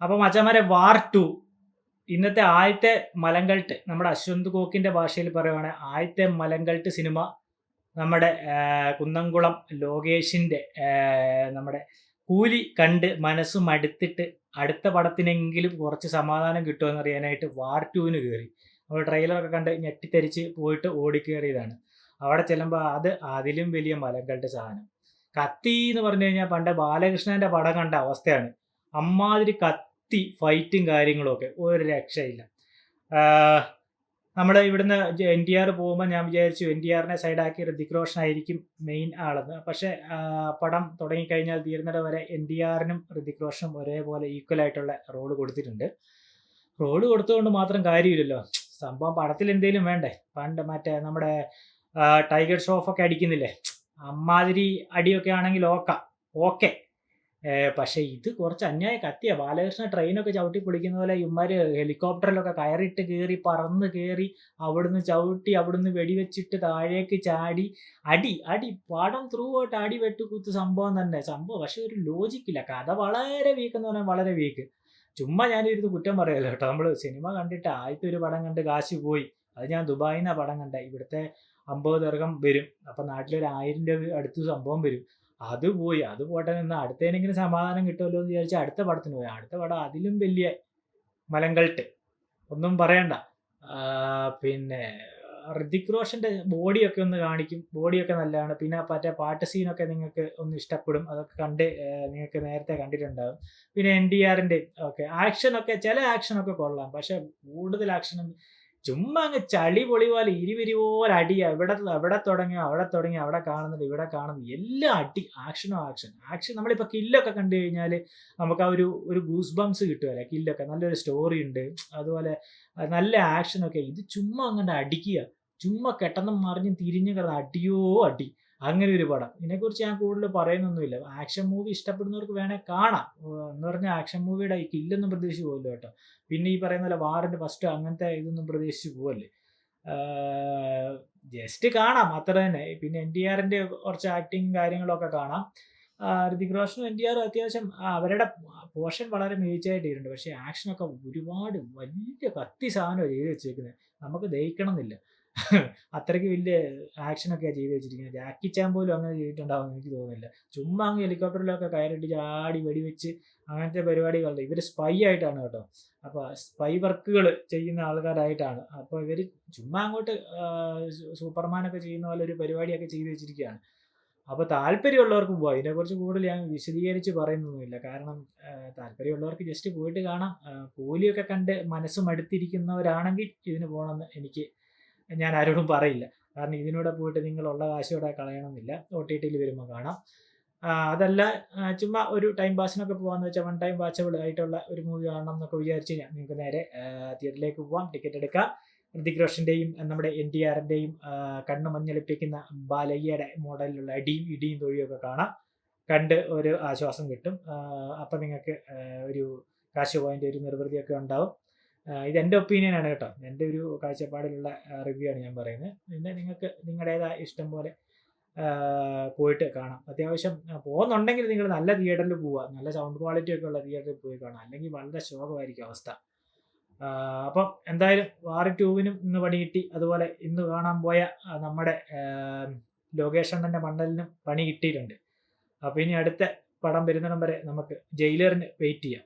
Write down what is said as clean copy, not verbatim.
അപ്പോൾ മച്ചാന്മാരെ വാർ 2 ഇന്നത്തെ ആദ്യത്തെ മലങ്കൾട്ട് നമ്മുടെ അശ്വന്ത് കോക്കിന്റെ ഭാഷയിൽ പറയുവാണെങ്കിൽ ആദ്യത്തെ മലങ്കൾട്ട് സിനിമ നമ്മുടെ കുന്നംകുളം ലോകേഷിന്റെ നമ്മുടെ കൂലി കണ്ട് മനസ്സ് മടുത്തിട്ട് അടുത്ത പടത്തിനെങ്കിലും കുറച്ച് സമാധാനം കിട്ടുമെന്ന് അറിയാനായിട്ട് വാർ 2-ന് കയറി. നമ്മൾ ട്രെയിലറൊക്കെ കണ്ട് ഞെട്ടിത്തെറിച്ച് പോയിട്ട് ഓടിക്കേറിയതാണ്. അവിടെ ചെല്ലുമ്പോൾ അതിലും വലിയ മലങ്കൾട്ട് സാധനം. കത്തി എന്ന് പറഞ്ഞു കഴിഞ്ഞാൽ പണ്ട് ബാലകൃഷ്ണന്റെ പടം കണ്ട അവസ്ഥയാണ്. അമ്മാതിരി കത്തി ഫൈറ്റും കാര്യങ്ങളും ഒക്കെ ഒരു രക്ഷയില്ല. നമ്മൾ ഇവിടുന്ന് NTR പോകുമ്പോൾ ഞാൻ വിചാരിച്ചു NTRനെ സൈഡാക്കി ഋതിക് റോഷൻ ആയിരിക്കും മെയിൻ ആളെന്ന്. പക്ഷേ പടം തുടങ്ങിക്കഴിഞ്ഞാൽ തീരുന്നിടം വരെ NTRനും ഋതിക് റോഷനും ഒരേപോലെ ഈക്വൽ ആയിട്ടുള്ള റോള് കൊടുത്തിട്ടുണ്ട്. റോള് കൊടുത്തുകൊണ്ട് മാത്രം കാര്യമില്ലല്ലോ, സംഭവം പടത്തിൽ എന്തെങ്കിലും വേണ്ടേ. പണ്ട് മറ്റേ നമ്മുടെ ടൈഗർ ഷ്രോഫൊക്കെ അടിക്കുന്നില്ലേ, അമ്മാതിരി അടിയൊക്കെ ആണെങ്കിൽ ഓക്കെ. പക്ഷേ ഇത് കുറച്ച് അന്യായ കത്തിയാ. ബാലകൃഷ്ണൻ ട്രെയിനൊക്കെ ചവിട്ടി പൊളിക്കുന്ന പോലെ ഇവന്മാർ ഹെലികോപ്റ്ററിലൊക്കെ കയറിട്ട് കയറി പറന്ന് കയറി അവിടുന്ന് ചവിട്ടി അവിടുന്ന് വെടിവെച്ചിട്ട് താഴേക്ക് ചാടി അടി പടം ത്രൂ ആയിട്ട് അടി വെട്ടുകുത്ത് സംഭവം തന്നെ സംഭവം. പക്ഷെ ഒരു ലോജിക്കില്ല. കഥ വളരെ വീക്ക് എന്ന് പറഞ്ഞാൽ വളരെ വീക്ക്. ചുമ്മാ ഞാനിരുന്ന് കുറ്റം പറയല്ലോ കേട്ടോ. നമ്മൾ സിനിമ കണ്ടിട്ട് ആദ്യത്തെ ഒരു പടം കണ്ട് കാശ് പോയി. അത് ഞാൻ ദുബായിൽ നിന്നാണ് പടം കണ്ടത്. ഇവിടുത്തെ 50 ദർഹം വരും. അപ്പം നാട്ടിലൊരു 1000 രൂപ അടുത്ത് സംഭവം വരും. അത് പോയി. അത് പോട്ടെ നിന്ന് അടുത്തതിനെങ്കിലും സമാധാനം കിട്ടുമല്ലോ എന്ന് വിചാരിച്ച് അടുത്ത പടത്തിന് പോയി. അടുത്ത പടം അതിലും വലിയ മലങ്കൾട്ട്, ഒന്നും പറയണ്ട. പിന്നെ ഋതിക് റോഷന്റെ ബോഡിയൊക്കെ ഒന്ന് കാണിക്കും. ബോഡിയൊക്കെ നല്ലതാണ്. പിന്നെ മറ്റേ പാട്ട് സീനൊക്കെ നിങ്ങൾക്ക് ഒന്ന് ഇഷ്ടപ്പെടും. അതൊക്കെ കണ്ട് നിങ്ങൾക്ക് നേരത്തെ കണ്ടിട്ടുണ്ടാകും. പിന്നെ NTRന്റെ ഒക്കെ ആക്ഷനൊക്കെ, ചില ആക്ഷനൊക്കെ കൊള്ളാം. പക്ഷെ കൂടുതൽ ആക്ഷനും ചുമ്മാ അങ്ങ് ചളി പൊളി പോലെ ഇരുവിരി പോലെ അടിയാ. എവിടെ തുടങ്ങി അവിടെ കാണുന്നത്, ഇവിടെ കാണുന്നത് എല്ലാം അടി. ആക്ഷൻ. നമ്മളിപ്പോൾ കില്ലൊക്കെ കണ്ടു കഴിഞ്ഞാൽ നമുക്ക് ആ ഒരു ഗൂസ് ബംസ് കിട്ടുമല്ലേ. കില്ലൊക്കെ നല്ലൊരു സ്റ്റോറി ഉണ്ട്, അതുപോലെ നല്ല ആക്ഷനൊക്കെ. ഇത് ചുമ്മാ അങ്ങനെ അടിക്കുക, ചുമ്മാ കെട്ടെന്നും മറിഞ്ഞും തിരിഞ്ഞു കിടന്ന് അടിയോ അടി. അങ്ങനെ ഒരു പടം. ഇതിനെക്കുറിച്ച് ഞാൻ കൂടുതൽ പറയുന്നൊന്നുമില്ല. ആക്ഷൻ മൂവി ഇഷ്ടപ്പെടുന്നവർക്ക് വേണേൽ കാണാം. എന്ന് പറഞ്ഞാൽ ആക്ഷൻ മൂവിയുടെ ഈ കില്ലൊന്നും പ്രതീക്ഷിച്ച് പോകല്ലോ കേട്ടോ. പിന്നെ ഈ പറയുന്ന പോലെ വാറിന്റെ ഫസ്റ്റ് അങ്ങനത്തെ ഇതൊന്നും പ്രതീക്ഷിച്ച് പോവല്ലേ. ജസ്റ്റ് കാണാം, അത്ര തന്നെ. പിന്നെ NTRന്റെ കുറച്ച് ആക്ടിങ് കാര്യങ്ങളൊക്കെ കാണാം. ഋതിക് റോഷനും NTRും അത്യാവശ്യം അവരുടെ പോർഷൻ വളരെ മികച്ചായിട്ടുണ്ട്. പക്ഷേ ആക്ഷനൊക്കെ ഒരുപാട് വലിയ കത്തി സാധനമാണ് ചെയ്ത് വെച്ചേക്കുന്നത്. നമുക്ക് ദഹിക്കണം എന്നില്ല. അത്രയ്ക്ക് വലിയ ആക്ഷനൊക്കെയാണ് ചെയ്ത് വെച്ചിരിക്കുന്നത്. ജാക്കി ചാൻ പോലും അങ്ങനെ ചെയ്തിട്ടുണ്ടാവും എനിക്ക് തോന്നുന്നില്ല. ചുമ്മാ അങ്ങ് ഹെലികോപ്റ്ററിലൊക്കെ കയറിയിട്ട് ചാടി വെടിവെച്ച് അങ്ങനത്തെ പരിപാടികളുണ്ട്. ഇവർ സ്പൈ ആയിട്ടാണ് കേട്ടോ. അപ്പോൾ സ്പൈ വർക്കുകൾ ചെയ്യുന്ന ആൾക്കാരായിട്ടാണ്. അപ്പോൾ ഇവർ ചുമ്മാ അങ്ങോട്ട് സൂപ്പർമാനൊക്കെ ചെയ്യുന്ന പോലെ ഒരു പരിപാടിയൊക്കെ ചെയ്ത് വെച്ചിരിക്കുകയാണ്. അപ്പോൾ താല്പര്യമുള്ളവർക്ക് പോകാം. ഇതിനെക്കുറിച്ച് കൂടുതൽ ഞാൻ വിശദീകരിച്ച് പറയുന്നൊന്നുമില്ല. കാരണം താല്പര്യമുള്ളവർക്ക് ജസ്റ്റ് പോയിട്ട് കാണാം. കൂലിയൊക്കെ കണ്ട് മനസ്സ് മടുത്തിരിക്കുന്നവരാണെങ്കിൽ ഇതിന് പോകണമെന്ന് ഞാൻ ആരോടും പറയില്ല. കാരണം ഇതിനൂടെ പോയിട്ട് നിങ്ങളുള്ള കാശ് ഇവിടെ കളയണമെന്നില്ല. OTTയിൽ വരുമ്പോൾ കാണാം. അതല്ല ചുമ്മാ ഒരു ടൈം പാസിനൊക്കെ പോകാമെന്ന് വെച്ചാൽ 1 ടൈം വാച്ചബിൾ ആയിട്ടുള്ള ഒരു മൂവി കാണണം എന്നൊക്കെ വിചാരിച്ച് കഴിഞ്ഞാൽ നിങ്ങൾക്ക് നേരെ തിയേറ്ററിലേക്ക് പോകാം. ടിക്കറ്റ് എടുക്കാം. ഋതിക് റോഷന്റെയും നമ്മുടെ NTRന്റെയും കണ്ണ് മഞ്ഞളിപ്പിക്കുന്ന ബാലയ്യയുടെ മോഡലിലുള്ള ഇടിയും തൊഴിയൊക്കെ കാണാം. കണ്ട് ഒരു ആശ്വാസം കിട്ടും. അപ്പം നിങ്ങൾക്ക് ഒരു കാശ് പോയിൻ്റെ ഒരു നിർവൃതിയൊക്കെ ഉണ്ടാവും. ഇതെൻ്റെ ഒപ്പീനിയനാണ് കേട്ടോ. എൻ്റെ ഒരു കാഴ്ചപ്പാടിലുള്ള റിവ്യൂ ആണ് ഞാൻ പറയുന്നത്. പിന്നെ നിങ്ങൾക്ക് നിങ്ങളുടേതായ ഇഷ്ടം പോലെ പോയിട്ട് കാണാം. അത്യാവശ്യം പോകുന്നുണ്ടെങ്കിൽ നിങ്ങൾ നല്ല തിയേറ്ററിൽ പോവുക. നല്ല സൗണ്ട് ക്വാളിറ്റി ഒക്കെ ഉള്ള തിയേറ്ററിൽ പോയി കാണാം. അല്ലെങ്കിൽ വളരെ ശോകമായിരിക്കും അവസ്ഥ. അപ്പം എന്തായാലും വാർ 2-നും ഇന്ന് പണി കിട്ടി. അതുപോലെ ഇന്ന് കാണാൻ പോയ നമ്മുടെ ലോകേഷ് അണ്ണൻ്റെ മണ്ഡലിനും പണി കിട്ടിയിട്ടുണ്ട്. അപ്പോൾ ഇനി അടുത്ത പടം വരുന്നിടം വരെ നമുക്ക് ജയിലറിന് വെയിറ്റ് ചെയ്യാം.